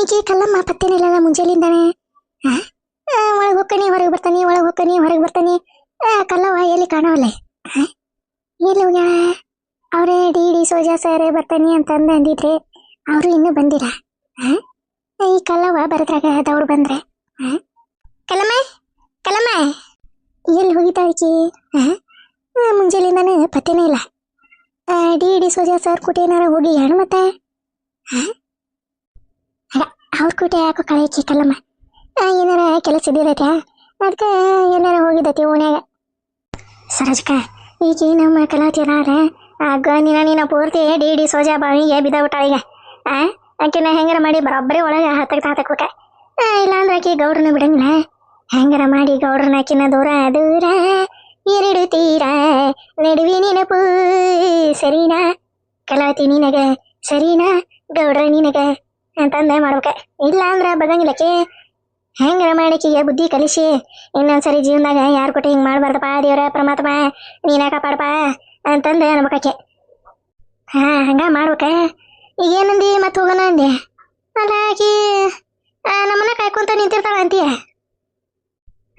ಈಕೆ ಕಲ್ಲಮ್ಮ ಪತ್ತೇನಿಲ್ಲಲ್ಲ ಮುಂಜಾಲಿಂದಾನೆ. ಒಳಗೆ ಹೋಗ್ತಾನೆ ಹೊರಗೆ ಬರ್ತಾನೆ, ಒಳಗೆ ಹೋಗ್ತಾನೆ ಹೊರಗೆ ಬರ್ತಾನೆ. ಕಲ್ಲವ್ವ ಎಲ್ಲಿ ಕಾಣವಲ್ಲೆ. ಎಲ್ಲಿ ಹೋಗ್ಯಾಳ? ಅವರೇ ಡಿ ಸೋಜಾ ಸರ್ ಬರ್ತಾನೆ ಅಂತಂದು ಅಂದಿದ್ರೆ ಅವರು ಇನ್ನೂ ಬಂದಿರ. ಈ ಕಲ್ಲವ್ವ ಬರದ್ರಾಗ ದೌಡ್ ಬಂದ್ರೆ ಕಲ್ಲಮ್ಮ ಕಲ್ಲಮ್ಮ ಎಲ್ಲಿ ಹೋಗಿದ್ದಾಳಿಕಿ? ಮುಂಜಾಲಿಂದಾನೆ ಪತ್ತೇನೇ ಇಲ್ಲ. ಡಿ ಸೋಜಾ ಸರ್ ಕೂಟ ಏನಾರ ಹೋಗಿ ಹೇಳು ಮತ್ತೆ. ಅವ್ರ ಕೂಟ ಯಾಕೋ ಕಳೆಯಕಿ ಕಲ್ಲಮ್ಮ. ಏನಾರ ಕೆಲಸ ಇದ್ದಿರೈತೆ, ಅದಕ್ಕೆ ಏನಾರ ಹೋಗಿದ್ದತಿ ಓಣ್ಯಾಗ. ಸರೋಜಕ್ಕ, ಈಗ ನಮ್ಮ ಕಲಾತಿಯರ ನೀನು ಪೂರ್ತಿ ಡಿ ಸೋಜಾ ಬಾವಿಗೆ ಬಿದ್ದಾಬಿಟ್ಟ ಈಗ. ಆಕಿನ ಹೆಂಗಾರ ಮಾಡಿ ಬರೋಬ್ಬರಿ ಒಳಗೆ ಹತ್ತಕ್ಕೆ ಇಲ್ಲಾಂದ್ರೆ ಆಕಿ ಗೌಡ್ರನ್ನ ಬಿಡಂಗಿಲ್ಲ. ಹೆಂಗಾರ ಮಾಡಿ ಗೌಡ್ರನ್ನ ಆಕಿನ ದೂರ ದೂರ ಎರಡು ತೀರ ನಡುವಿ ನೆನಪು ಸರಿನಾ ಕಲಾತಿ ನಿನಗ ಸರಿನಾ ಗೌಡ್ರ ನಿನಗ ಅಂತಂದೆ ಮಾಡ್ಬೇಕ. ಇಲ್ಲ ಅಂದ್ರ ಬಗಂಗಿಲ್ಲಕ್ಕೆ ಹೆಂಗಾರ ಮಾಡಿಕಿಗೆ ಬುದ್ಧಿ ಕಲಿಸಿ ಇನ್ನೊಂದ್ಸರಿ ಜೀವನದಾಗ ಯಾರು ಕೊಟ್ಟು ಹಿಂಗೆ ಮಾಡ್ಬಾರ್ದಪ್ಪ ದೇವ್ರ ಪರಮಾತ್ಮ ನೀನ ಕಾಪಾಡಪ್ಪ ಅಂತಂದೆ ಅನ್ಬೇಕಕ್ಕೆ. ಹಂಗ ಮಾಡ್ಬೇಕ. ಈಗ ಏನಂದಿ ಮತ್ತೆ ಹೋಗೋಣ ಅಂದೆ. ಅಲ್ಲ ಆಕಿ ನಮ್ಮನ್ನ ಕಾಯ್ಕೊಂತ ನಿಂತಿರ್ತಾಳ ಅಂತೀಯ.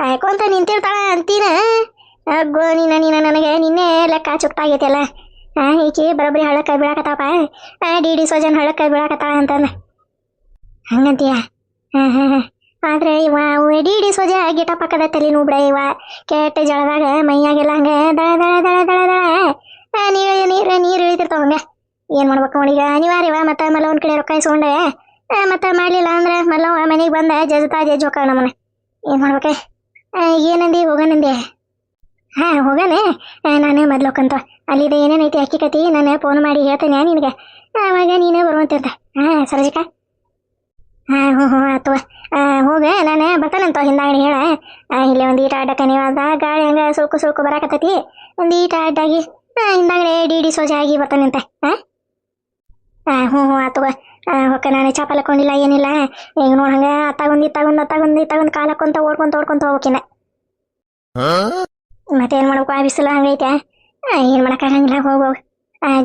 ಕಾಯ್ಕೊಂತ ನಿಂತಿರ್ತಾಳ ಅಂತೀನ. ಅಗ್ಗೋ ನೀನ ನನಗೆ ನಿನ್ನೆ ಲೆಕ್ಕ ಚುಕ್ತಾಗೈತಿ ಅಲ್ಲ. ಈಕಿ ಬರೋಬ್ಬರಿ ಹಳ್ಳಕ್ಕೆ ಬೀಳಾಕತ್ತಾವಪ್ಪ. ಡಿ ಸೋಜನ್ ಹಳ್ಳಕ್ಕೆ ಬೀಳಾಕತ್ತಾಳ ಅಂತಂದ ಹಂಗಂತೀಯ. ಆದ್ರೆ ಇವ ಡಿ ಸೋಜಾ ಗಿಟ ಪಕ್ಕದ ತಲೆ ನೋಡ್ಬಿಡ. ಇವ ಕೆಟ್ಟ ಜಳದಾಗ ಮೈಯಾಗೆಲ್ಲ ಹಂಗೆ ದಳ ದಳ ದಳ ದಳ ದಳ ನೀರು ಇಳಿತಿರ್ತಾವ. ಹಂಗೆ ಏನ್ ಮಾಡ್ಬೇಕು ಅವನಿಗ ಅನಿವಾರ್ಯವ. ಮತ್ತೆ ಮಲ್ಲ ಒಂದ್ ಕಡೆ ರೊಕ್ಕ ಇಸ್ಕೊಂಡೆ ಮತ್ತೆ ಮಾಡ್ಲಿಲ್ಲ ಅಂದ್ರೆ ಮಲ್ಲವ ಮನೆಗೆ ಬಂದ ಜಜ್ಜು ಹೋಗ ನಮ್ಮನೆ. ಏನ್ ಮಾಡ್ಬೇಕ? ಏನಂದಿ ಹೋಗನಂದೆ? ಹೋಗಾನೆ. ನಾನೇ ಮೊದ್ಲೋಕಂತ ಅಲ್ಲಿದೆ ಏನೇನೈತಿ ಹಕ್ಕಿಕತಿ ನಾನು ಫೋನ್ ಮಾಡಿ ಹೇಳ್ತೇನೆ ನಿನಗೆ. ಅವಾಗ ನೀನೇ ಬರುವಂತಿರ್ತ. ಸರೋಜಿಕ ಹ್ಞೂ ಆತು ಹೋಗ. ನಾನು ಬರ್ತಾನಂತ ಹಿಂದಾಗಡಿ ಹೇಳ. ಇಲ್ಲೇ ಒಂದು ಈಟ ಅಡ್ಡಕ್ಕ ನೀವಾದ ಗಾಳಿ ಹಂಗೆ ಸುಳ್ಕು ಬರಾಕತ್ತೈತಿ. ಒಂದು ಈಟ ಅಡ್ಡಾಗಿ ಹಿಂದಾಗಡೆ ಡಿ ಸೋಜಾ ಆಗಿ ಬರ್ತಾನಂತೆ. ಹ್ಞೂ ಆತು ಹೊಕ್ಕ. ನಾನು ಚಾಪಲ್ ಹಾಕೊಂಡಿಲ್ಲ ಏನಿಲ್ಲ. ಈಗ ನೋಡ ಹಂಗೆ ಅತ್ತಾಗೊಂದು ಕಾಲು ಹಾಕೊಂತ ಓಡ್ಕೊಂತ ಹೋಗ್ಬೇಕಿನ್ನ. ಮತ್ತೇನು ಮಾಡ್ಬೇಕು? ಬಿಸಿಲು ಹಂಗೈತೆ. ಏನು ಮಾಡೋಕ್ಕಾಗಂಗಿಲ್ಲ. ಹೋಗು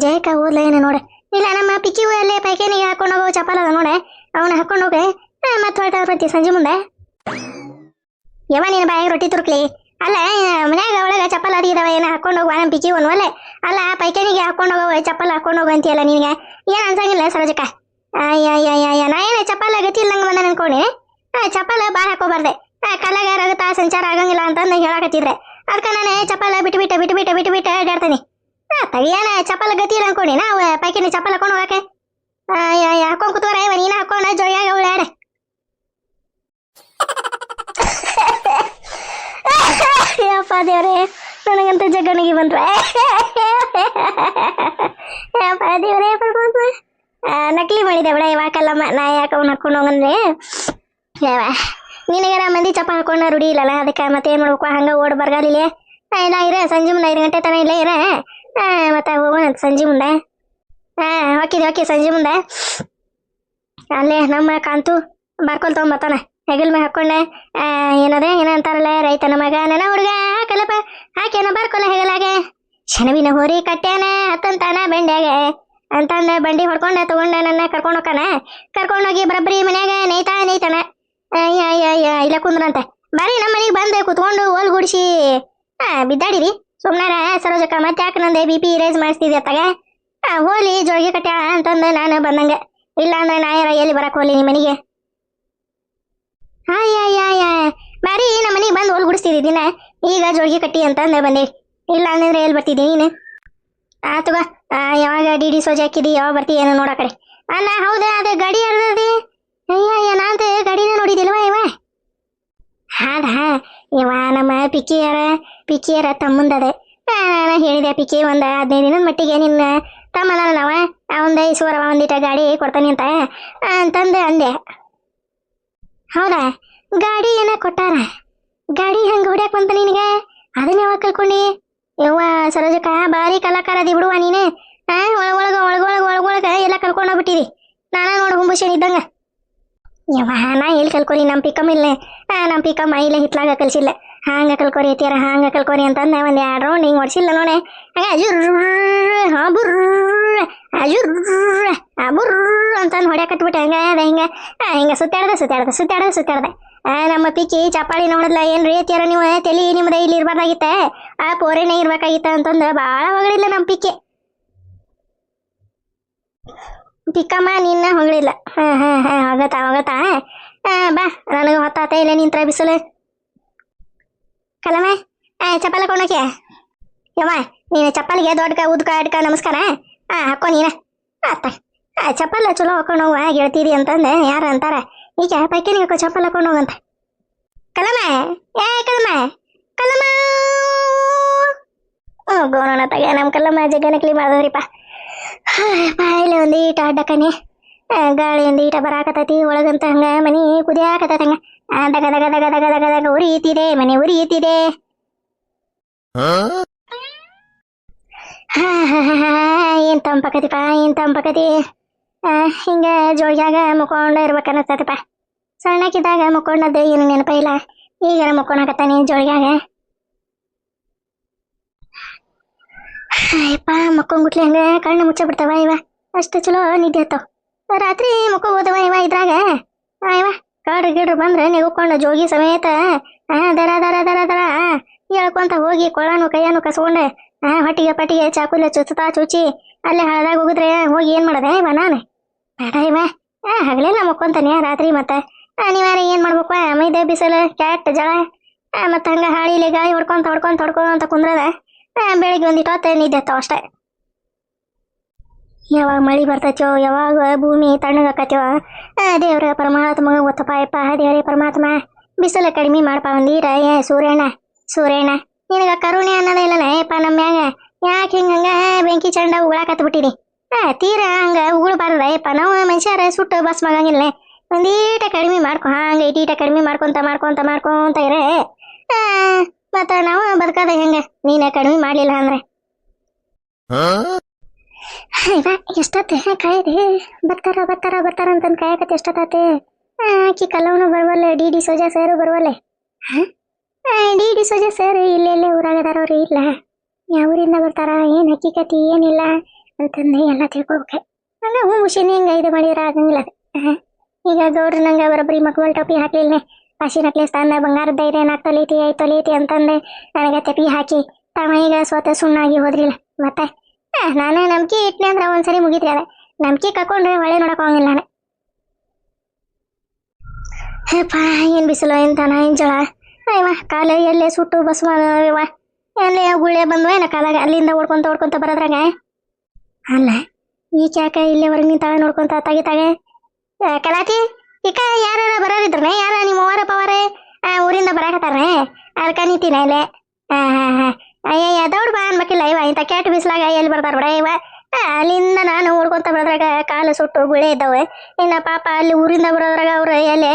ಜಯಕ್ಕ ಓದ್ಲ ಏನು ನೋಡ. ಇಲ್ಲ ನಮ್ಮ ಪಿಕ್ಕಿ ಅಲ್ಲೇ ಪೈಕೇನಿಗೆ ಹಾಕೊಂಡು ಹೋಗೋ ಚಪ್ಪಲ್ ಅದ ನೋಡೆ, ಅವನು ಹಾಕೊಂಡು ಹೋಗಿ ಮತ್ತೆ ಹೊರಟ ಬರ್ತಿ ಸಂಜೆ ಮುಂದೆ. ಯಾವ ನೀನು ಬಾಯಿಗೆ ರೊಟ್ಟಿ ತುರುಕ್ಲಿ. ಅಲ್ಲ ಮನ್ಯಾಗ ಒಳಗೆ ಚಪ್ಪಲ್ ಅದಿದಾವ ಏನು ಹಾಕೊಂಡು ಹೋಗುವ ನಮ್ಮ ಪಿಕ್ಕಿ ಒಂದು ಒಲೆ. ಅಲ್ಲ ಪೈಕೇನಿಗೆ ಹಾಕೊಂಡು ಹೋಗೋ ಚಪ್ಪಲ್ ಹಾಕೊಂಡು ಹೋಗು ಅಂತೀಯಲ್ಲ ನಿನಗೆ ಏನು ಅನ್ಸಂಗಿಲ್ಲ ಸರೋಜಕ್ಕ? ಅಯ್ಯ ನಾ ಏನು ಚಪ್ಪಲ್ ಗತಿ ಇಲ್ಲಂಗೆ ಬಂದ ಅನ್ಕೊಂಡೆ. ಚಪ್ಪಲ್ ಬಾಯ್ ಹಾಕೋಬಾರ್ದೆ. ಕಲ್ಲಾಗ ರಗತ ಸಂಚಾರ ಆಗಂಗಿಲ್ಲ ಅಂತಂದು ಹೇಳಕತ್ತಿದ್ರೆ ಅದಕ್ಕೆ ನಾನು ಚಪ್ಪಲ್ ಬಿಟ್ಟು ಅಡ್ಡಾಡ್ತೀನಿ. ತಗಿಯಾನ ಚಪ್ಪಲ್ ಗತಿ ಇಲ್ಲ ಅನ್ಕೊಂಡಿ ನಾವು ಪೈಕಿನ ಚಪ್ಪಲ್ ಹಾಕೊಂಡು ಹೋಗಕ್ಕೆ. ಹಾಕೊಂಡು ಕೂತ್ವರ ಇವ ನೀನು ಹಾಕೊಂಡು ಜೋಯಾಗ ಉಳ್ಳಾಡ. ಯಪ್ಪ ದೇವ್ರೆ, ನನಗಂತ ಜಗ್ಗಣಿಗೆ ಬಂದ್ರೆ ಯಪ್ಪ ದೇವ್ರೆ ಬರ್ಬೋದು. ನಕಲಿ ಮಾಡಿದೆ ಬಿಡ ಇವ ಕಲ್ಲಮ್ಮ. ನಾ ಯಾಕೆ ಅವ್ನು ಹಾಕೊಂಡು ಹೋಗಂದ್ರೆ ಯಾವ ನಿನಗಾರ ಮಂದಿ ಚಪ್ಪ ಹಾಕೊಂಡ ರೂಢಿ ಇಲ್ಲಲ್ಲ, ಅದಕ್ಕೆ ಮತ್ತೆ ಏನು ಮಾಡ್ಬೇಕು? ಹಂಗೆ ಓಡ್ ಬರ್ಗಾಲಿಲ್ಲ. ಇಲ್ಲ ಇರ ಸಂಜೆ ಮುಂದೆ 5 ಗಂಟೆ ತನಕ ಇಲ್ಲೇ ಇರ. ಮತ್ತೆ ಹೋಗೋಣ ಸಂಜೆ ಮುಂದೆ. ಓಕೆ ಸಂಜೆ ಮುಂದೆ ಅಲ್ಲೇ ನಮ್ಮ ಕಾಂತು ಬಾರ್ಕೊಲ್ ತೊಗೊಂಬರ್ತಾನ ಹೆಗಲ್ ಮೇಲೆ ಹಾಕೊಂಡೆ. ಏನಂತಾರಲ್ಲ, ರೈತನ ಮಗ ನನ್ನ ಹುಡುಗ ಕಲಪ ಹಾಕ್ಯಾನ ಬಾರ್ಕೊಲ್ಲ ಹೆಗಲಾಗೆ ಶನವಿನ ಹೋರಿ ಕಟ್ಟ್ಯಾನ ಹತ್ತಂತಾನ ಬೆಂಡ್ಯಾಗೆ ಅಂತಂದ ಬಂಡಿ ಹೊಡ್ಕೊಂಡೆ ತಗೊಂಡ ನನ್ನ ಕರ್ಕೊಂಡೋಗಿ ಬರಬ್ರಿ ಮನ್ಯಾಗ ನೇಯ್ತಾನ. ಇಲ್ಲ ಕುಂದ್ರಂತೆ ಬಾರಿ ನಮ್ಮ ಮನೆಗೆ ಬಂದು ಕುತ್ಕೊಂಡು ಓಲ್ ಗುಡಿಸಿ ಬಿದ್ದಾಡಿರಿ ಸುಮ್ನಾರ ಸರೋಜಕ್ಕ. ಮತ್ತೆ ಯಾಕೆ ನಂದೆ BP ರೈಸ್ ಮಾಡಿಸ್ತಿದ್ದೆ ಅತ್ತಾಗ. ಹೋಲಿ ಜೋಳಿಗೆ ಕಟ್ಟ್ಯಾಳ ಅಂತಂದು ನಾನು ಬಂದಂಗೆ. ಇಲ್ಲ ಅಂದ್ರೆ ನಾಯರ ಎಲ್ಲಿ ಬರಕ್ ಹೋಲಿ ನಿಮ್ಮ ಮನೆಗೆ? ಬಾರಿ ನಮ್ಮ ಮನೆಗೆ ಬಂದು ಓಲ್ ಗುಡಿಸ್ತಿದ್ದಿ ದಿನ. ಈಗ ಜೋಳಿಗೆ ಕಟ್ಟಿ ಅಂತಂದು ಬಂದೆ. ಇಲ್ಲ ಅಂದ್ರೆ ಎಲ್ಲಿ ಬರ್ತಿದ್ದಿ ನೀನು? ಆತುಗ ಯಾವಾಗ ಡಿ ಸೋಜಾ ಹಾಕಿದಿ, ಯಾವಾಗ ಬರ್ತಿ ಏನೋ ನೋಡ ಕಡೆ. ಅಲ್ಲ ಹೌದಾ, ಅದು ಗಾಡಿ ಅರ್ದಿ? ನಾನ್ ಗಾಡಿನ ನೋಡಿದಿಲ್ವಾ ಇವ? ಇವ ನಮ್ಮ ಪಿಕ್ಕಿಯರ ತಮ್ಮಂದದೆ. ನಾನು ಹೇಳಿದೆ ಪಿಕ್ಕಿ ಒಂದು 15 ದಿನದ ಮಟ್ಟಿಗೆ ನಿನ್ನ ತಮ್ಮನ ನಾವ ಒಂದು ಈಶ್ವರವ ಒಂದಿಟ ಗಾಡಿ ಕೊಡ್ತಾನೆ ಅಂತಂದು ಅಂದೆ. ಹೌದಾ, ಗಾಡಿ ಏನ ಕೊಟ್ಟಾರ? ಗಾಡಿ ಹಂಗೆ ಹೊಡ್ಯಾಕ್ ಬಂತ ನಿನಗೆ? ಅದನ್ನ ಯಾವಾಗ ಕಲ್ಕೊಂಡಿ? ಯವ್ವ ಸರೋಜಕ್ಕ, ಭಾರಿ ಕಲಾಕಾರ ಅದಿ ಬಿಡುವ ನೀನು. ಒಳಗೊಳಗ ಎಲ್ಲ ಕಲ್ಕೊಂಡೋಗ್ಬಿಟ್ಟಿದಿ. ನಾನ ನೋಡು ಹುಂಬುಷನ್ ಇದ್ದಂಗ. ಯವ್ವ ನಾ ಎಲ್ಲಿ ಕಲ್ಕೋರಿ ನಮ್ಮ ಪಿಕ್ಕಮ್ಮ ಇಲ್ಲೇ ನಮ್ಮ ಪಿಕ್ಕಮ್ಮ ಇಲ್ಲೇ ಹಿತ್ಲಾಗ ಕಲ್ಸಿಲ್ಲ ಹಾಂಗ ಕಲ್ಕೋರಿ ಐತಿಯಾರ ಹಾಂಗ ಕಲ್ಕೋರಿ ಅಂತಂದೆ ಒಂದು 2 ರೌಂಡ್ ಹಿಂಗೆ ಹೊಡ್ಸಿಲ್ಲ ನೋಡೆ ಹಂಗ ಅಜುರ್ ಹಾ ಬುರ್ರ ಅಜುರ್ ಬುರ್ರ ಅಂತಂದು ಹೊಡ್ಯಾಕತ್ಬಿಟ್ಟೆ ಹಂಗ ಅದ ಹಿಂಗೆ ಹಿಂಗೆ ಸುತ್ತಾಡ್ದೆ ನಮ್ಮ ಪಿಕ್ಕಿ ಚಪ್ಪಾಳಿ ನೋಡಿದ್ಲ ಏನ್ರಿ ಐತಿಯಾರ ನೀವು ತಲೆ ನಿಮ್ದು ಇಲ್ಲಿ ಇರ್ಬಾರ್ದಾಗಿತ್ತೆ ಆ ಪೋರೆನೇ ಇರ್ಬೇಕಾಗಿತ್ತ ಅಂತಂದು ಭಾಳ ಹೊಗಳಿಲ್ಲ ನಮ್ಮ ಪಿಕ್ಕಮ್ಮ ನಿನ್ನ ಹೊಗಳಿಲ್ಲ ಹೋಗತ್ತಾ ಬಾ ನನಗೆ ಹೊತ್ತಾತ ಇಲ್ಲ ನಿಂತ್ರ ಬಿಸಿಲು ಕಲಮ ಚಪ್ಪಲ ಕೊಂಡೋಕೆ ಯಮ್ಮ ನೀನು ಚಪ್ಪಲಿಗೆ ದೊಡ್ಡ ಉದ್ಕ ಅಡ್ಕ ನಮಸ್ಕಾರ ಹಾಕೋ ನೀನ ಆತ ಚಪ್ಪಲ ಚಲೋ ಹಾಕೊಂಡು ಹೋಗುವ ಗೆಳ್ತೀರಿ ಅಂತಂದೆ ಯಾರು ಅಂತಾರ ಈಗ ಪೈಕಿನಿಗೆ ಹಾಕೋ ಚಪ್ಪಲ್ ಹಾಕೊಂಡು ಹೋಗಂತ ಕಲಮ ಕಲಮ ಗೋನೋಣ ತಗ ನಮ್ಮ ಕಲ್ಲಮ್ಮ ಜಗ್ಗನಕ್ಲಿ ಮಾಡ್ದವ್ರಿಪ್ಪ ಬಾಯಿಲೆ ಒಂದು ಈಟ ಅಡ್ಡಕನೆ ಗಾಳಿ ಒಂದು ಈಟ ಬರಾಕತೈತಿ ಒಳಗಂತ ಹಂಗ ಮನಿ ಕುದಿಯಾಕತೈತಂಗ ದಗ ದಗ ದಗ ದಗ ದಗ ದಗ ಉರಿಯುತ್ತಿದೆ ಮನೆ ಉರಿಯುತ್ತಿದೆ ಏನ್ ತಂಪಕತಿ ಹಿಂಗ ಜೋಳಿಯಾಗ ಮುಕ್ಕೊಂಡು ಇರ್ಬೇಕನ್ನತ್ತದಪ್ಪ ಸಣ್ಣಕ್ಕಿದ್ದಾಗ ಮುಕ್ಕೊಂಡದ್ದು ಏನು ನೆನಪ ಇಲ್ಲ ಈಗಾರ ಮುಕ್ಕೊಂಡಾಕತ್ತಾನೆ ಜೋಳಿಯಾಗ ಯಪ್ಪ ಮಕ್ಕೊಂಡ್ಬಿಟ್ಲಿ ಹಂಗ ಕಣ್ಣು ಮುಚ್ಚ ಬಿಡ್ತಾವ ಇವ ಅಷ್ಟು ಚಲೋ ನಿದ್ದೆ ಹತ್ತವ ರಾತ್ರಿ ಮಕ್ಕೋಬೋದವ ಇವ ಇದ್ರಾಗ ಇವ ಕಾಡ್ರಿ ಗಿಡ್ರು ಬಂದ್ರೆ ನೆಗುಕೊಂಡು ಜೋಗಿ ಸಮೇತ ದರ ದರ ದರ ದರ ಹೇಳ್ಕೊಂತ ಹೋಗಿ ಕೊಳನು ಕೈಯನ್ನು ಕಸ್ಕೊಂಡೆ ಹೊಟ್ಟಿಗೆ ಪಟ್ಟಿಗೆ ಚಾಕುಲೆ ಚುಚ್ಚಿ ಅಲ್ಲೇ ಹಳದಾಗ ಹೋಗಿದ್ರೆ ಹೋಗಿ ಏನ್ ಮಾಡದೆ ಇವ ನಾನು ಬೇಡ ಇವ ಹಗಲೆಲ್ಲ ಮಕ್ಕೊಂತಾನೆ ರಾತ್ರಿ ಮತ್ತೆ ನೀವಾರ ಏನ್ ಮಾಡ್ಬೇಕು ಮೈದೆ ಬಿಸಿಲು ಕ್ಯಾಟ್ ಜಳ ಮತ್ತೆ ಹಂಗ ಹಾಳಿಲಿ ಗಾಳಿ ಹೊಡ್ಕೊಂತ ಕುಂದ್ರದ ಬೆಳಿಗ್ಗೆ ಒಂದಿಟ್ಟು ಹೊತ್ತು ನಿದ್ದೆ ಹತ್ತವ ಅಷ್ಟೇ ಯಾವಾಗ ಮಳೆ ಬರ್ತೈತೋ ಯಾವಾಗ ಭೂಮಿ ತಣ್ಣಗಾಕತ್ಯೋ ದೇವ್ರ ಪರಮಾತ್ಮ ಗೊತ್ತಪ್ಪ ಯಪ್ಪ ದೇವ್ರೇ ಪರಮಾತ್ಮ ಬಿಸಿಲು ಕಡಿಮೆ ಮಾಡಪ್ಪ ಒಂದೀಟ ಸೂರ್ಯಣ್ಣ ನಿನಗ ಕರುಣೆ ಅನ್ನೋದೇ ಇಲ್ಲಲ್ಲ ಯಪ್ಪ ನಮ್ಮ ಮ್ಯಾಗ ಯಾಕೆ ಹಿಂಗಂಗ ಬೆಂಕಿ ಚಂಡ ಉಗುಳಾಕತ್ಬಿಟ್ಟಿರಿ ತೀರಾ ಹಂಗ ಉಗುಳ್ಬಾರ್ದ ಯಪ್ಪ ನಾವು ಮನುಷ್ಯರ ಸುಟ್ಟು ಬಸ್ ಮಾಡಂಗಿಲ್ಲ ಒಂದೀಟ ಕಡಿಮೆ ಮಾಡ್ಕೊ ಹಂಗ ಇಟೀಟ ಕಡಿಮೆ ಮಾಡ್ಕೊಂತ ಇರೇ ಮತ್ತ ನಾವು ಬದುಕದ ಹೆಂಗ ನೀನ ಕಡಿಮೆ ಮಾಡ್ಲಿಲ್ಲ ಅಂದ್ರೆ ಎಷ್ಟೊತ್ತೆ ಕಾಯ್ದೆ ಬರ್ತಾರ ಅಂತಂದ್ ಕಾಯಕತ್ತೆ ಎಷ್ಟೊತ್ತೆ ಆಕಿ ಕಲ್ಲವನು ಬರ್ವಲ್ಲ ಡಿ ಸೋಜಾ ಸರ್ ಬರ್ವಲ್ಲೆ ಡಿ ಸೋಜಾ ಸರ್ ಇಲ್ಲೆಲ್ಲೇ ಊರಾಗದಾರವ್ರು ಇಲ್ಲ ಯಾವ ಊರಿಂದ ಬರ್ತಾರ ಏನ್ ಹಕ್ಕಿಕತಿ ಏನಿಲ್ಲ ಅಂತಂದು ಎಲ್ಲ ತಿಳ್ಕೊಬೇಕೆ ಹಂಗ ಹೂ ಮುಷಿನಿ ಹಿಂಗ ಇದು ಮಾಡಿದ್ರ ಆಗಂಗಿಲ್ಲ ಈಗ ಗೌಡ್ರು ನಂಗೆ ಬರೋಬ್ಬರಿ ಮಕ್ಕಳು ಟೋಪಿ ಹಾಕ್ಲಿಲ್ಲ ಪಾಶಿ ನಕ್ಲೇಸ್ ತಂದ ಬಂಗಾರದ ಇದೆ 4 ತೊಲೀತಿ ಅಂತಂದೆ ನನಗೆ ತೆಪ್ಪಿ ಹಾಕಿ ತಮ್ಮ ಈಗ ಸ್ವತಃ ಸುಣ್ಣಾಗಿ ಹೋದ್ರಿಲ್ಲ ಮತ್ತೆ ನಾನು ನಂಬಿಕೆ ಇಟ್ನೆ ಅಂದ್ರೆ ಒಂದ್ಸರಿ ಮುಗಿತ್ರಿ ಅದ ನಂಬಿಕೆ ಕಕೊಂಡ್ರೆ ಒಳ್ಳೆ ನೋಡಕ್ ಹೋಗಿಲ್ಲ ನಾನು ಹೇಪ್ಪ ಏನ್ ಬಿಸಿಲು ಎಂತಾನ ಏನ್ ಜಳ ಅಯ್ಯವ ಕಾಲ ಎಲ್ಲೇ ಸುಟ್ಟು ಬಸ್ ಇವ ಎಲ್ಲೇ ಗುಳ್ಳೆ ಬಂದ್ವ ಏನ ಕಾಲಾಗ ಅಲ್ಲಿಂದ ಓಡ್ಕೊಂತ ಬರೋದ್ರಾಗ ಅಲ್ಲ ಈ ಕ್ಯಾಕ ಇಲ್ಲೇ ಹೊರಗೆ ನಿಂತಾಳ ನೋಡ್ಕೊಂತ ತಾಗೆ ಕಲಾತಿ ಈಗ ಯಾರ ಬರೋರಿದ್ರನೆ ಯಾರ ನಿಮ್ಮ ಅವರ ಪವರ ಊರಿಂದ ಬರಾಕತ್ತಾರ ಅದಕ್ಕೆ ನಿಂತಿನ ಇಲ್ಲೇ ಅಯ್ಯ ದೌಡ್ ಬಾ ಅನ್ಬೇಕಿಲ್ಲ ಇವ ಇಂಥ ಕೆಟ್ಟ ಬಿಸಿಲಾಗ ಎಲ್ಲಿ ಬರ್ತಾರ ಬಿಡ ಇವ ಅಲ್ಲಿಂದ ನಾನು ಓಡ್ಕೊಂತ ಬರೋದ್ರಾಗ ಕಾಲು ಸುಟ್ಟು ಗುಳೆ ಇದ್ದಾವೆ ಇನ್ನ ಪಾಪ ಅಲ್ಲಿ ಊರಿಂದ ಬರೋದ್ರಾಗ ಅವ್ರು ಎಲ್ಲಿ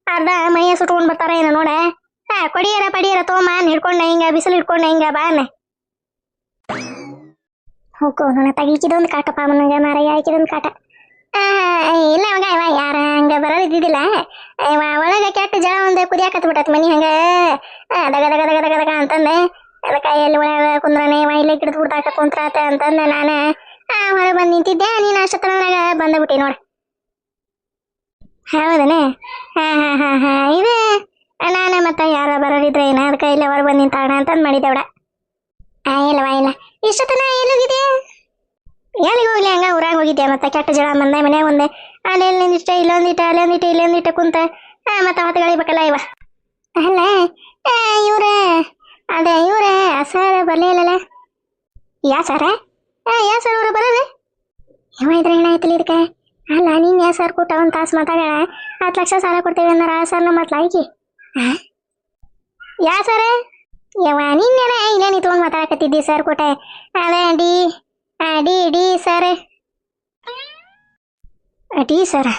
ಅರ್ಧ ಮೈಯ ಸುಟ್ಕೊಂಡ್ ಬರ್ತಾರ ಏನೋ ನೋಡ ಪಡಿಯರ ತೋಮ ಹಿಡ್ಕೊಂಡ ಹಿಂಗ ಬಿಸಿಲು ಹಿಡ್ಕೊಂಡ ಹಿಂಗ ಬಾನೆ ಹೋಗೋ ನೋಡ ತಗೀಕಿದೊಂದು ಕಾಟಪ್ಪ ನನಗೆ ಮಾರಯ್ಯ ಆಯ್ಕಿದೊಂದು ಕಾಟ ಇಲ್ಲ ಮಗ ಇವ ಯಾರ ಹಂಗ ಬರೋದು ಇದ್ದಿದ್ದಿಲ್ಲ ಇವ ಒಳಗ ಕೆಟ್ಟ ಜಳ ಒಂದು ಕುದಿಯಾಕತ್ ಬಿಟ್ಟತ್ ಮನಿ ಹಂಗ ದಗ ದಗ ದಗ ದಗ ದಗ ಅಂತಂದೆ ಅದಕ್ಕೆ ಎಲ್ಲಿ ಒಳಗ ಕುಂದ್ರನೆ ಇವ ಇಲ್ಲೇ ಗಿಡದ ಬಿಡ್ದಾಕ ಕುಂತ್ರಾತ ಅಂತಂದೆ ನಾನು ಹೊರ ಬಂದು ನಿಂತಿದ್ದೆ ನೀನು ಅಷ್ಟೊತ್ತನಾಗ ಬಂದ್ಬಿಟ್ಟಿ ನೋಡ ಹೌದನೆ ಹಾ ಇದೆ ನಾನು ಮತ್ತೆ ಯಾರ ಬರೋರಿದ್ರೆ ಏನ ಅದಕ್ಕೆ ಇಲ್ಲೇ ಹೊರ ಬಂದು ನಿಂತಾಣ ಅಂತಂದು ಮಾಡಿದ್ದೆ ಬಿಡ ಇಲ್ಲ ಇಷ್ಟೊತ್ತನ ಎಲ್ಲೋಗಿದೆ ಎಲ್ಲಿಗೆ ಹೋಗ್ಲಿ ಹಂಗ ಊರಾಗ ಹೋಗಿದ್ದೆ ಮತ್ತೆ ಕೆಟ್ಟ ಜಳ ಬಂದೆ ಮನ್ಯಾಗ ಒಂದೆ ಅಲ್ಲಿ ನಿಂದಿಷ್ಟ ಇಲ್ಲೊಂದಿಟ್ಟ ಕುಂತ ಮತ್ತೆ ಹೊತ್ತು ಗಳಿಬೇಕಲ್ಲ ಇವ ಅಲ್ಲ ಇವ್ರ ಸರ್ ಬರ್ಲೇ ಇಲ್ಲಲ್ಲ ಯಾ ಸರ ಅವ್ರು ಬರೋದು ಯಾವ ಇದ್ರೆ ಏನಾಯ್ತಲ್ಲ ಇದಕ್ಕೆ ಅಲ್ಲ ನೀನ್ ಯಾ ಸರ್ ಕೊಟ್ಟ ಒಂದು ತಾಸು ಮಾತಾಡ 10 ಲಕ್ಷ ಸಾಲ ಕೊಡ್ತೇವೆ ಅಂದಾರ ಸರ್ನ ಮತ್ ಲಾಯ್ಕಿ ಯಾ ಸರ ಯವ ನಿನ್ನೇನ ಇನ್ನೇನಿ ತೊಗೊಂಡು ಮಾತಾಡಕತ್ತಿದ್ದಿ ಸರ್ ಕೊಟ್ಟೆ ಅದೇ ಡಿ ಸರ್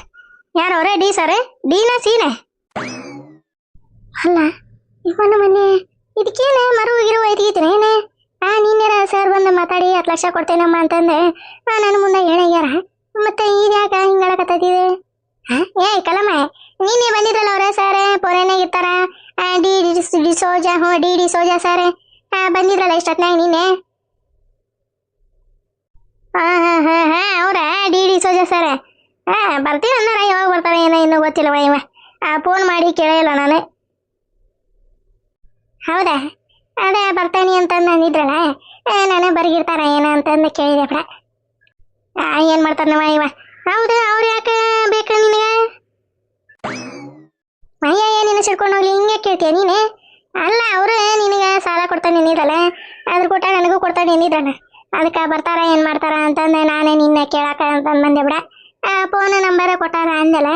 ಯಾರವ್ರೆ ಡಿ ಸರ್ ಡಿನ ಸೀನ ಅಲ್ಲ ಇವನು ಮೊನ್ನೆ ಇದಕ್ಕೇನೆ ಮರುಗಿರುವ ಐತಿಗೇತೇನೆ ನೀನ್ಯಾರ ಸರ್ ಬಂದು ಮಾತಾಡಿ 10 ಲಕ್ಷ ಕೊಡ್ತೇನಮ್ಮ ಅಂತಂದೆ ನನ್ನ ಮುಂದೆ ಹೇಳ್ಯಾರ ಮತ್ತೆ ಈಗ ಯಾಕ ಹಿಂಗಾಡಕತ್ತಿದೆ ಏ ಕಲಮ್ಮ, ನಿನ್ನೆ ಬಂದಿದ್ರಲ್ಲ ಅವ್ರ ಸರ್ ಪೊರೆನಾಗ ಇರ್ತಾರ, ಡಿ ಡಿ ಸೋಜಾ, ಹ್ಞೂ ಡಿ ಡಿ ಸೋಜಾ ಸರ್ ಬಂದಿದ್ರಲ್ಲ ಇಷ್ಟೊತ್ನಾಗ ನಿನ್ನೆ. ಅವ್ರ ಡಿ ಡಿ ಸೋಜಾ ಸರ್ ಬರ್ತೀನಿ ಅಂದಾರ. ಯಾವಾಗ ಬರ್ತಾರೆ ಏನೋ ಇನ್ನೂ ಗೊತ್ತಿಲ್ಲವ. ಇವ ಫೋನ್ ಮಾಡಿ ಕೇಳಿಲ್ಲ ನಾನು. ಹೌದಾ, ಅದೇ ಬರ್ತಾನೆ ಅಂತಂದು ಅಂದಿದ್ರಲ್ಲ, ನಾನೇ ಬರ್ಗಿರ್ತಾರ ಏನೋ ಅಂತಂದು ಕೇಳಿದೆ ಬಿಡ. ಏನು ಮಾಡ್ತಾರನವ ಇವ. ಹೌದು, ಅವ್ರು ಯಾಕೆ ಬೇಕು ನಿನಗೆ? ಅಯ್ಯ ನೀನು ಸಿಡ್ಕೊಂಡು ಹೋಗ್ಲಿ, ಹಿಂಗೆ ಕೇಳ್ತೀಯ ನೀನು? ಅಲ್ಲ, ಅವರು ನಿನಗೆ ಸಾಲ ಕೊಡ್ತಾನೆ ನಿಂದಿದ್ರಲ್ಲ, ಅದ್ರ ಕೊಟ್ಟ ನನಗೂ ಕೊಡ್ತಾನೆ ನಿಂದಿದ್ರಲ್ಲ, ಅದಕ್ಕೆ ಬರ್ತಾರ ಏನು ಮಾಡ್ತಾರ ಅಂತಂದು ನಾನೇ ನಿನ್ನೆ ಕೇಳಾಕ ಅಂತಂದು ಬಂದೆ ಬಿಡ. ಫೋನ್ ನಂಬರ್ ಕೊಟ್ಟಾರ ಅಂದಲ್ಲ,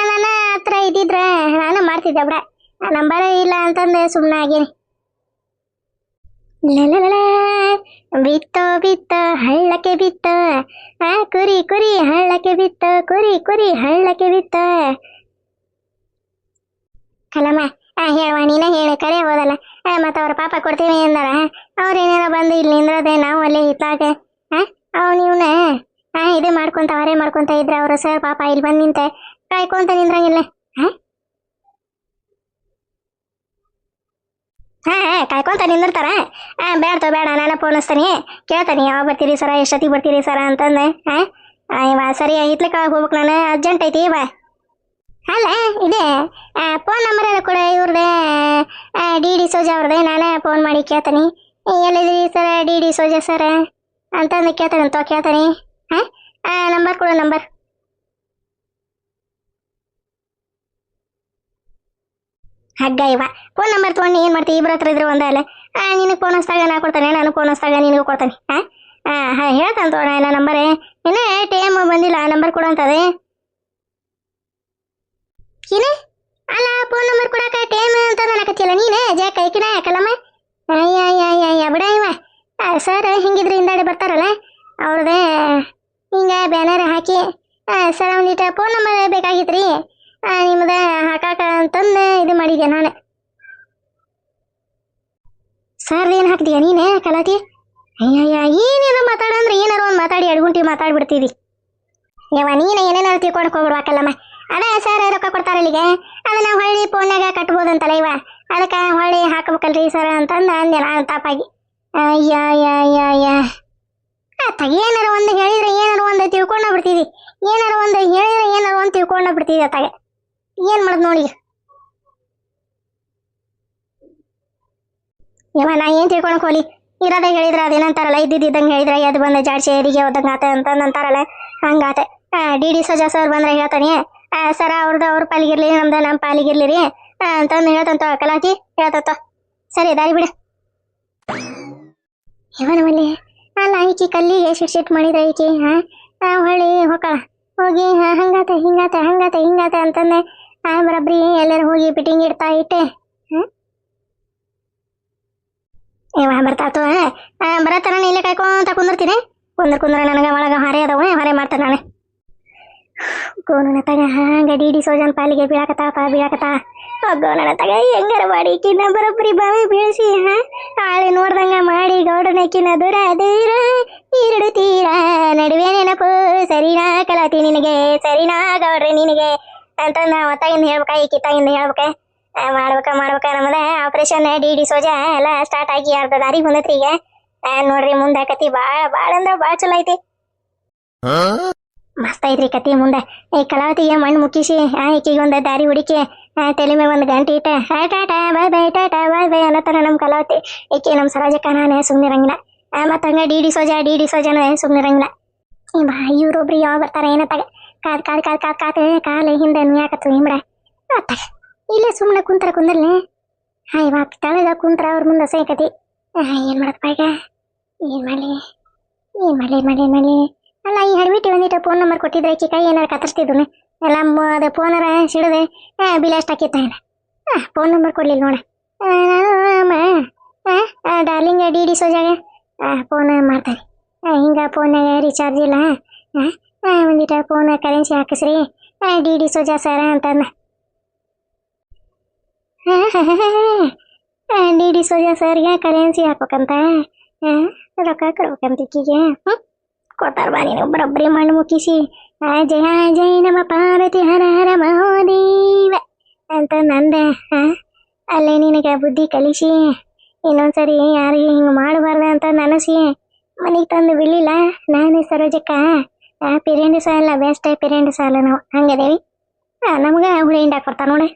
ನನ್ನ ಹತ್ರ ಇದ್ದಿದ್ರೆ ನಾನು ಮಾಡ್ತಿದ್ದೆ ಬಿಡ. ನಂಬರ್ ಇಲ್ಲ ಅಂತಂದು ಸುಮ್ಮನೆ ಆಗೀನಿ. ಬಿತ್ತೋ ಬಿತ್ತೋ ಹಳ್ಳಕ್ಕೆ ಬಿತ್ತೋ, ಕುರಿ ಕುರಿ ಹಳ್ಳಕ್ಕೆ ಬಿತ್ತೋ, ಕುರಿ ಕುರಿ ಹಳ್ಳಕ್ಕೆ ಬಿತ್ತೋ. ಕಲಮ್ಮ, ಹೇಳುವ ನೀನೇ ಹೇಳಿ ಕರೆ ಹೋದಲ್ಲ. ಮತ್ತು ಅವ್ರ ಪಾಪ ಕೊಡ್ತೀವಿ ಅಂದಾರ, ಅವ್ರೇನೇನೋ ಬಂದು ಇಲ್ಲಿ ನಿಂದ್ರದೆ, ನಾವು ಅಲ್ಲೇ ಹಿತ್ತಾಗೆ ಇವನ್ನ ಇದು ಮಾಡ್ಕೊಂತ ಅವರೇ ಮಾಡ್ಕೊಂತ ಇದ್ರೆ ಅವರು ಸರ್ ಪಾಪ ಇಲ್ಲಿ ಬಂದು ನಿಂತೆ ಕಾಯ್ಕೊಂತ ನಿಂದ್ರಂಗಿಲ್ಲ. ಕಾಯ್ಕೊಂತ ನಿಂದಿರ್ತಾರ. ಬೇಡ ಬೇಡ, ನಾನು ಫೋನ್ ಹಚ್ತಾನೆ, ಕೇಳ್ತಾನೆ ಯಾವಾಗ ಬರ್ತೀರಿ ಸರ, ಎಷ್ಟೊತ್ತಿಗೆ ಬರ್ತೀರಿ ಸರ ಅಂತಂದೆ. ಇವ ಸರಿ ಇತ್ಲಿಕ್ಕೆ ಹೋಗ್ಬೇಕು, ನಾನು ಅರ್ಜೆಂಟ್ ಐತಿ ಇವ. ಅಲ್ಲ ಇದೆ ಫೋನ್ ನಂಬರ್ ಎಲ್ಲ ಕೂಡ ಇವ್ರದೇ, ಡಿ ಡಿ ಸೋಜಾ ಅವ್ರದ್ದೇ. ನಾನೇ ಫೋನ್ ಮಾಡಿ ಕೇಳ್ತಾನೆ, ಎಲ್ಲಿದ್ದೀರಿ ಸರ ಡಿ ಡಿ ಸೋಜಾ ಸರ ಅಂತಂದು ಕೇಳ್ತಾನೆ. ನಂಬರ್ ಕೊಡು, ನಂಬರ್. ಹಗ್ಗ ಇವ ಫೋನ್ ನಂಬರ್ ತೊಗೊಂಡು ಏನು ಮಾಡ್ತೀವಿ? ಇಬ್ಬರ ಹತ್ರ ಇದ್ರೆ ಒಂದೇ ಅಲ್ಲ. ನಿನಗೆ ಫೋನ್ ಹಚ್ಚಿದಾಗ ನಾ ಕೊಡ್ತಾನೆ, ನಾನು ಫೋನ್ ಹಚ್ಚಿದಾಗ ನಿನಗೂ ಕೊಡ್ತಾನೆ. ಹೇಳ್ತಾನೆ ತೋಣ ಇಲ್ಲ ನಂಬರೇ. ಇನ್ನೇ ಟೈಮ್ ಬಂದಿಲ್ಲ, ನಂಬರ್ ಕೊಡು ಅಂತದೆ. ಏನೇ ಅಲ್ಲ, ಫೋನ್ ನಂಬರ್ ಕೊಡಕ್ಕೆ ಟೈಮ್ ಅಂತ ನನಕತ್ತಿಲ್ಲ ನೀನೇ ಜಾಕ ಐಕಿನ ಕಲಮ್ಮ. ಅಯ್ಯ ಬಿಡ ಇವ. ಸರ್ ಹಿಂಗಿದ್ರೆ ಹಿಂದಾಡಿ ಬರ್ತಾರಲ್ಲ, ಅವ್ರದ್ದೇ ಹಿಂಗೆ ಬ್ಯಾನರ್ ಹಾಕಿ, ಸರ್ ಒಂದಿಟ್ಟು ಫೋನ್ ನಂಬರ್ ಬೇಕಾಗಿತ್ತು ರೀ ನಿಮ್ದು ಹಾಕಾಕ ಅಂತಂದು ಇದು ಮಾಡಿದ್ದೆ ನಾನು. ಸರ್ ಏನು ಹಾಕ್ತೀಯ ನೀನೇ ಕಲಾತಿ? ಅಯ್ಯಯ್ಯ, ಏನೇನೋ ಮಾತಾಡಂದ್ರೆ ಏನಾರು ಒಂದು ಮಾತಾಡಿ ಅಡ್ಗುಂಟಿ ಮಾತಾಡ್ಬಿಡ್ತೀವಿ. ಯವ್ವ ನೀನು ಏನೇನಾರು ತಿಳ್ಕೊಳಕ್ಕೆ ಹೋಗ್ಬಿಡ್ವಾಕಲ್ಲಮ್ಮ. ಅದೇ ಸರ್ ರೊಕ್ಕ ಕೊಡ್ತಾರೆ ಇಲ್ಲಿಗೆ, ಅದನ್ನ ಹೊಳ್ಳಿ ಫೋನ್ಯಾಗ ಕಟ್ಬೋದಂತಲ್ಲ ಇವ, ಅದಕ್ಕೆ ಹೊಳ್ಳಿ ಹಾಕಬೇಕಲ್ರಿ ಸರ್ ಅಂತಂದು ಅಂದೆ ನಾನು ತಪ್ಪಾಗಿ. ಅಯ್ಯ ಅತ್ತಾಗ ಏನಾರು ಒಂದು ಹೇಳಿದ್ರೆ ಏನಾರು ಒಂದು ತಿಳ್ಕೊಂಡ ಬಿಡ್ತೀವಿ, ಏನಾರು ಒಂದು ಹೇಳಿದ್ರೆ ಏನಾರು ಒಂದು ತಿಳ್ಕೊಂಡ ಬಿಡ್ತೀವಿ. ಅತ್ತಾಗ ಏನು ಮಾಡೋದು ನೋಡಿ. ಯವ್ವ ನಾ ಏನು ತಿಳ್ಕೊಳಕ್ ಹೋಲಿ, ಇರೋದೇ ಹೇಳಿದ್ರೆ ಅದೇನಂತಾರಲ್ಲ, ಇದ್ದಿದ್ದಂಗೆ ಹೇಳಿದ್ರೆ ಅದು ಬಂದು ಜಾಡ್ಸಿ ಏರಿಗೆ ಹೋದಂಗೆ ಆತ ಅಂತಂದು ಅಂತಾರಲ್ಲ, ಹಂಗಾತ. ಡಿ ಡಿ ಸೋಜಾ ಸರ್ ಬಂದ್ರೆ ಹೇಳ್ತಾನೆ, ಸರ ಅವ್ರದ್ದು ಅವ್ರ ಪಾಲಿಗಿರ್ಲಿ, ನಮ್ದು ನಮ್ಮ ಪಾಲಿಗಿರ್ಲಿ ರೀ ಅಂತಂದು ಹೇಳ್ತಂತ ಕಲಾಕಿ ಹೇಳ್ತಂತ. ಸರಿ ದಾರಿ ಬಿಡ. ಇವನವಲ್ಲಿ ಅಲ್ಲ, ಈಕಿ ಕಲ್ಲಿಗೆ ಶಿಟ್ ಮಾಡಿದ್ರೆ ಈಕಿ ಹೊಳ್ಳಿ ಹೊಕ್ಕಳ ಹೋಗಿ ಹಂಗಾತ ಹಿಂಗಾತ ಅಂತಂದೆ ಬರಬ್ರಿ ಎಲ್ಲರೂ ಹೋಗಿ ಫಿಟ್ಟಿಂಗ್ ಇಡ್ತಾ ಇಟ್ಟೆ. ಬರ್ತಾತು ಬರತ್ತಾರ, ಇಲ್ಲೇ ಕಾಯ್ಕೊಂತ ಕುಂದಿರ್ತೀನಿ. ಕುಂದ್ರ ನನಗೆ ಒಳಗೆ ಹೊರೆ ಅದಾವ, ಹೊರೆ ಮಾಡ್ತಾನೆ ನಾನು. ಗೋನ ತಗ ಹಂಗ ಡಿ ಡಿ ಸೋಜನ್ ಪಾಲಿಗೆ ಬೀಳಾಕತ್ತ ಗೋನ ತಗ ಹೆಂಗಾರ ಮಾಡಿ ಕಿನ್ನ ಬರೋಬ್ಬರಿ ಬಾವಿ ಬೀಳಿಸಿ ಹಾಳೆ ನೋಡ್ದಂಗ ಮಾಡಿ ಗೌಡನಕ್ಕಿನ ದೂರ ಎರಡು ತೀರ ನಡುವೆ ನೆನಪು ಸರಿನಾ ಕಲಾತಿ ನಿನಗೆ, ಸರಿನಾ ಗೌಡ್ರಿ ನಿನಗೆ ಅಂತಂದು ಒತ್ತಾಗಿಂದ ಹೇಳ್ಬೇಕ, ಈ ಕಿತ್ತಾಗಿಂದ ಹೇಳ್ಬೇಕ. ಮಾಡ್ಬೇಕ ನಮ್ಮದ ಆಪರೇಷನ್ ಡಿ ಡಿ ಸೋಜಾ ಎಲ್ಲ ಸ್ಟಾರ್ಟ್ ಆಗಿ ಅರ್ಧ ದಾರಿಗೆ ಬಂದೈತ್ರಿ ಈಗ. ನೋಡ್ರಿ ಮುಂದೆ ಕತಿ ಭಾಳ ಅಂದ್ರೆ ಭಾಳ ಚಲೋ ಐತಿ, ಮಸ್ತ್ ಐತ್ರಿ ಕತಿ. ಮುಂದೆ ಈ ಕಲಾವತಿಗೆ ಮಣ್ಣು ಮುಕ್ಕಿಸಿ ಈಕಿಗೆ ಒಂದು ದಾರಿ ಹುಡುಕಿ ತಲೆ ಮೇಲೆ ಒಂದು ಗಂಟೆ ಇಟ್ಟ ಟಾಟಾ ಬಾಯ್ ಬಾಯ್ ಅನ್ನತ್ತಾರ ನಮ್ಮ ಕಲಾವತಿ. ಈಕೆ ನಮ್ಮ ಸರೋಜಕ್ಕ ನಾನೇ ಸುಮ್ಮನಿರಂಗಿಲ್ಲ, ಮತ್ತು ಹಂಗೆ ಡಿ ಡಿ ಸೋಜಾನ ಸುಮ್ಮನಿರಂಗಿಲ್ಲ. ಇವ್ರೊಬ್ರು ಯಾವ ಬರ್ತಾರ ಏನತ್ತಾಗ ಕಾದ್ ಕಾಲು ಹಿಂದೆ ನುಯಾಕತ್ತು ಹಿಂಬಿಡ ಅತ್ತಾಗ ಇಲ್ಲೇ ಸುಮ್ಮನೆ ಕುಂದ್ರಲಿ. ಇವಾಗ ತಳಗ ಕುಂತ್ರ ಅವ್ರ ಮುಂದೆ ಸೇಕತಿ. ಏನು ಮಾಡಪ್ಪ ಈಗ, ಏನು ಮಾಡಲಿ ಅಲ್ಲ, ಈ ಹಡ್ಬಿಟ್ಟು ಒಂದಿಟ್ಟು ಫೋನ್ ನಂಬರ್ ಕೊಟ್ಟಿದ್ರೆ ಈಕಿ ಕೈ ಏನಾರು ಕತ್ತರಿಸ್ತಿದ್ರು ಎಲ್ಲ. ಅದು ಫೋನರ ಸಿಡದೆ ಬಿಲಾಸ್ಟ್ ಹಾಕಿತ್ತ ಏನ. ಫೋನ್ ನಂಬರ್ ಕೊಡ್ಲಿಲ್ಲ ನೋಡ. ನಾನು ಡಾರ್ಲಿಂಗ್ ಡಿ ಡಿ ಸೋಜಾಗ ಫೋನ್ ಮಾಡ್ತಾರೆ. ಹಿಂಗೆ ಫೋನ್ನಾಗ ರೀಚಾರ್ಜ್ ಇಲ್ಲ, ಒಂದಿಟ್ಟು ಫೋನ್ ಕರೆನ್ಸಿ ಹಾಕಿಸ್ರಿ ಡಿ ಡಿ ಸೋಜಾ ಸರ ಅಂತಂದ. ಡಿ ಡಿ ಸೋಜಾ ಸರ್ಗೆ ಕರೆನ್ಸಿ ಹಾಕ್ಬೇಕಂತ, ರೊಕ್ಕ ಕೊಡ್ಬೇಕಂತ ಈಕಿಗೆ. ಕೊಟ್ಟಾರ ಬಾ ನೀನು ಬರೋಬ್ಬರಿ ಮಣ್ಣು ಮುಕ್ಕಿಸಿ ಜಯ ಜಯ ನಮ್ಮ ಪಾರ್ವತಿ ಹರ ಹರ ಮಹೋದೇವ ಅಂತ ನಂದೆ. ಅಲ್ಲೇ ನಿನಗೆ ಬುದ್ಧಿ ಕಲಿಸಿ ಇನ್ನೊಂದ್ಸರಿ ಯಾರಿಗೆ ಹಿಂಗೆ ಮಾಡಬಾರ್ದ ಅಂತ ನನಸಿ ಮನೆಗೆ ತಂದು ಬಿಡ್ಲಿಲ್ಲ. ನಾನು ಸರೋಜಕ್ಕ ಪಿರಿಯಂಡಿ ಸಾಲ ಬೆಸ್ಟ್ ಪಿರಿಯಂಡಿ ಸಾಲ ನಾವು ಹಂಗದೇವಿ. ನಮ್ಗೆ ಹುಳಿ ಹಿಂಡಾಕ್ ಬರ್ತಾವ ನೋಡಿ.